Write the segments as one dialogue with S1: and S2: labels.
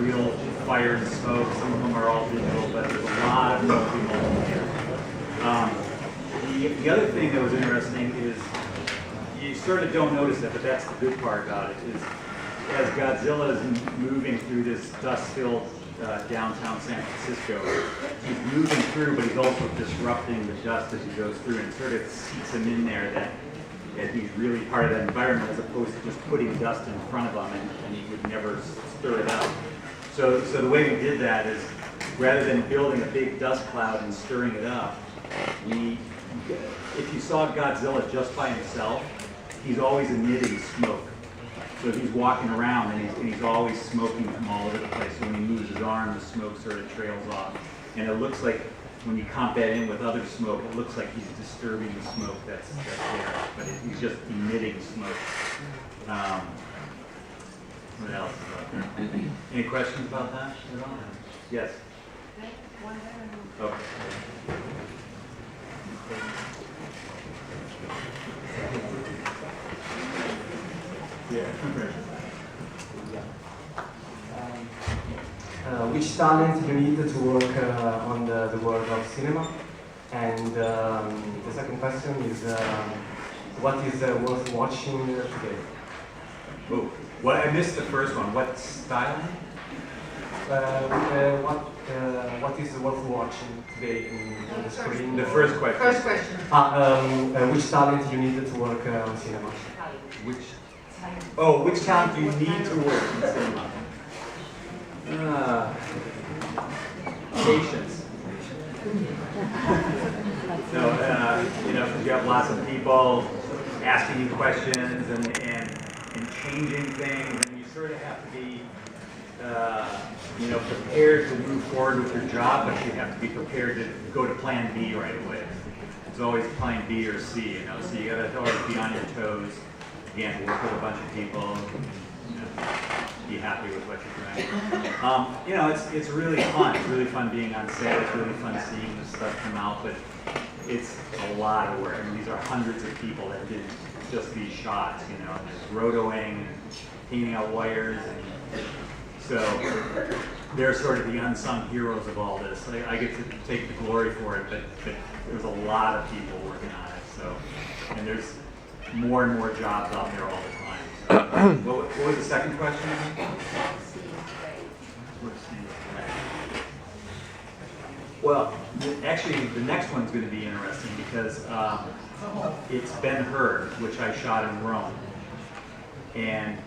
S1: real fire and smoke. Some of them are all digital, but there's a lot of moving here. The other thing that was interesting is you sort of don't notice it, but that's the good part about it, is as Godzilla is moving through this dust-filled downtown San Francisco, he's moving through, but he's also disrupting the dust as he goes through, and it sort of seats him in there that he's really part of that environment, as opposed to just putting dust in front of him and he would never stir it out. So the way we did that is, rather than building a big dust cloud and stirring it up, if you saw Godzilla just by himself, he's always emitting smoke. So he's walking around and he's always smoking from all over the place. So when he moves his arm, the smoke sort of trails off. And it looks like, when you comp that in with other smoke, it looks like he's disturbing the smoke that's there. But he's just emitting smoke. What else is out there? Any questions about that at all? Yes? Okay.
S2: Which talent you need to work on the world of cinema? And the second question is, what is worth watching today?
S1: Oh, well, I missed the first one. What style?
S2: What is worth watching today on the screen?
S1: The first question.
S3: First question.
S2: Which talent you need to work on cinema?
S1: Which talent do you need to work in cinema? Patience. No, because you have lots of people asking you questions and changing things, and you sort of have to be, prepared to move forward with your job, but you have to be prepared to go to plan B right away. It's always plan B or C, so you got to always be on your toes. Again, work with a bunch of people, be happy with what you're doing. It's really fun. It's really fun being on set. It's really fun seeing this stuff come out, but it's a lot of work. I mean, these are hundreds of people that did just these shots, and there's rotoing and painting out wires, and so they're sort of the unsung heroes of all this. I get to take the glory for it, but there's a lot of people working on it. So, and there's more and more jobs out there all the time. So, what was the second question? Well, actually, the next one's going to be interesting because it's Ben-Hur, which I shot in Rome, and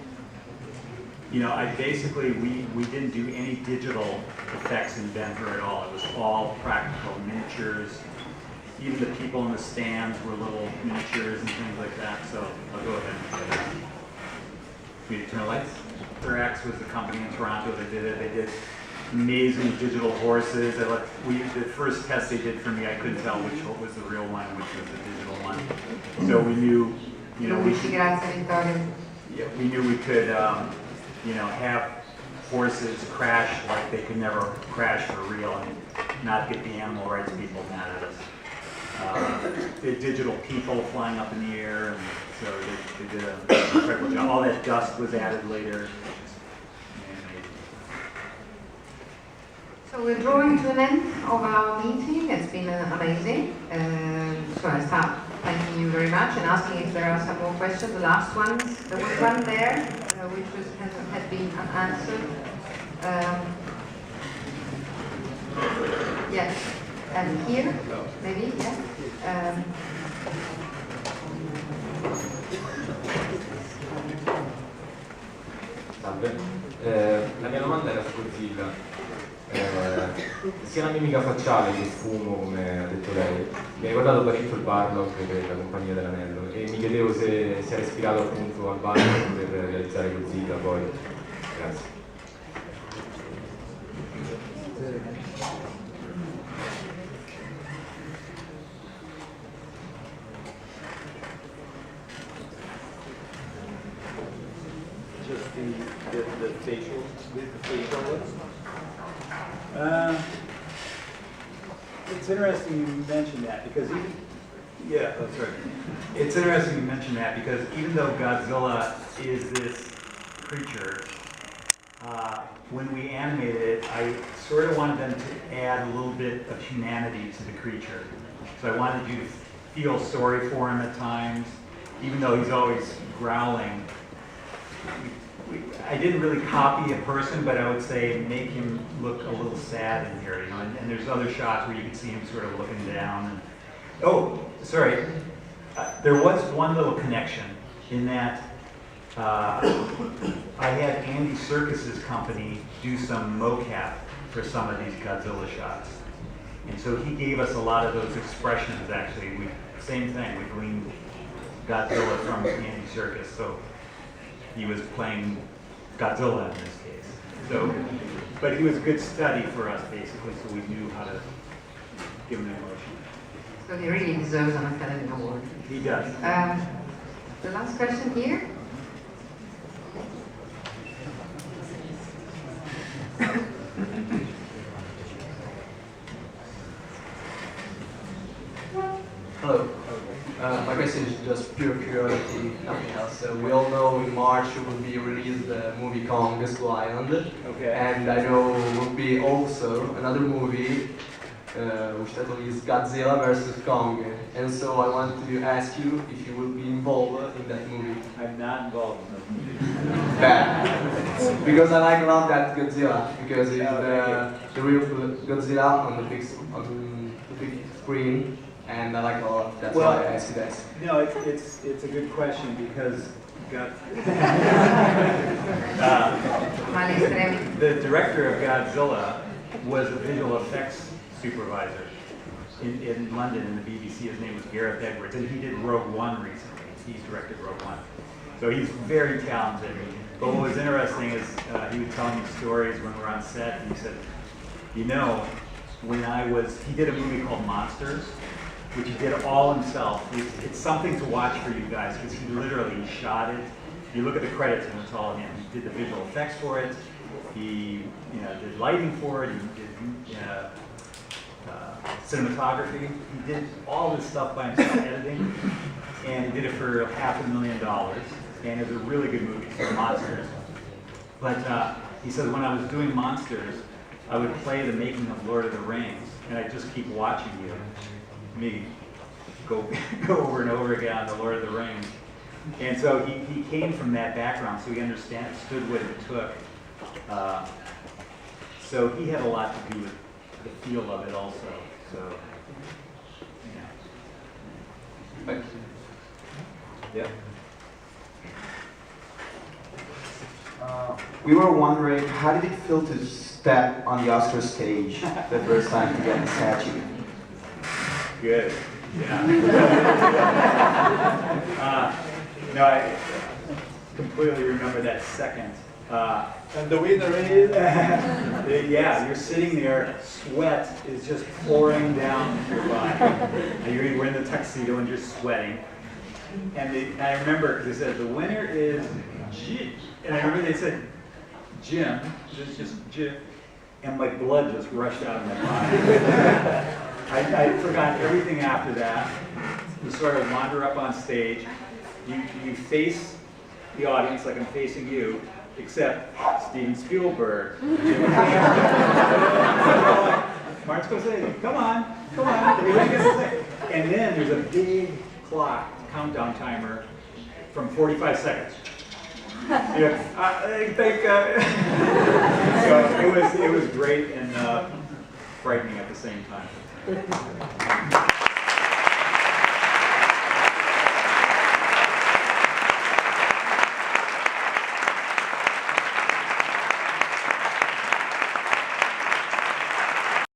S1: I basically we didn't do any digital effects in Ben-Hur at all. It was all practical miniatures. Even the people in the stands were little miniatures and things like that. So I'll go ahead and say that. We turn the lights. X was the company in Toronto that did it. They did amazing digital horses. The first test they did for me, I couldn't tell which was the real one, which was the digital one. So we knew, we knew we could, have horses crash like they could never crash for real, and not get the animal rights people mad at us. The digital people flying up in the air, and so they did an incredible job. All that dust was added later.
S3: So we're drawing to an end of our meeting. It's been amazing. So I start thanking you very much and asking if there are some more questions. The last ones. There was one there which had been unanswered. Yes. And here, maybe, yeah.
S2: Salve, la mia domanda era su Godzilla. Sia la mimica facciale che il fumo, come ha detto lei, mi ha ricordato parecchio il Barlock per la Compagnia dell'Anello, e mi chiedevo se si era ispirato appunto al Barlock per realizzare Godzilla poi. Grazie.
S1: The facial looks. It's interesting you mention that because that's right. It's interesting you mention that because even though Godzilla is this creature, when we animated it, I sort of wanted them to add a little bit of humanity to the creature. So I wanted you to feel sorry for him at times, even though he's always growling. I didn't really copy a person, but I would say make him look a little sad in here, you know. And there's other shots where you can see him sort of looking down. And, oh, sorry. There was one little connection in that I had Andy Serkis's company do some mocap for some of these Godzilla shots. And so he gave us a lot of those expressions, actually. Same thing, we gleaned Godzilla from Andy Serkis. So he was playing Godzilla in this case. So, but he was a good study for us, basically, so we knew how to give him emotion.
S3: So he really deserves an Academy Award.
S1: He does.
S3: The last question here.
S4: Hello. My question is just pure curiosity, nothing else. We all know in March will be released the movie Kong, Skull Island.
S1: Okay.
S4: And I know will be also another movie which title is Godzilla versus Kong. And so I want to ask you if you will be involved in that movie.
S1: I'm not involved in the movie.
S4: Bad. Because I like a lot that Godzilla, because it's the real Godzilla on the big screen. And I like a lot. That's why I asked you that.
S1: No, it's a good question because the director of Godzilla was a visual effects supervisor in London in the BBC. His name was Gareth Edwards, and he did Rogue One recently. He's directed Rogue One, so he's very talented. But what was interesting is he would tell me stories when we were on set, and he said, you know, he did a movie called Monsters, which he did all himself. It's something to watch for you guys because he literally shot it. You look at the credits and it's all him. He did the visual effects for it. He did lighting for it. He did cinematography. He did all this stuff by himself, editing, and he did it for $500,000. And it was a really good movie, so Monsters. But he said when I was doing Monsters, I would play the making of Lord of the Rings, and I'd just keep watching me go over and over again on the Lord of the Rings. And so he came from that background, so he understood what it took. So he had a lot to do with the feel of it also. So, yeah.
S4: Thank you.
S1: Yep.
S5: We were wondering, how did it feel to step on the Oscar stage the first time to get the statue?
S1: Good. Yeah. No, I completely remember that second.
S4: And the winner is?
S1: Yeah, you're sitting there, sweat is just pouring down your body. And we're in the tuxedo and you're sweating. And I remember they said, the winner is Jim. And I remember they said, Jim, just Jim. And my blood just rushed out of my body. I forgot everything after that. You sort of wander up on stage. You face the audience like I'm facing you, except Steven Spielberg, Martin Scorsese. Come on. And then there's a big clock, countdown timer, from 45 seconds. I think. So it was great and frightening at the same time.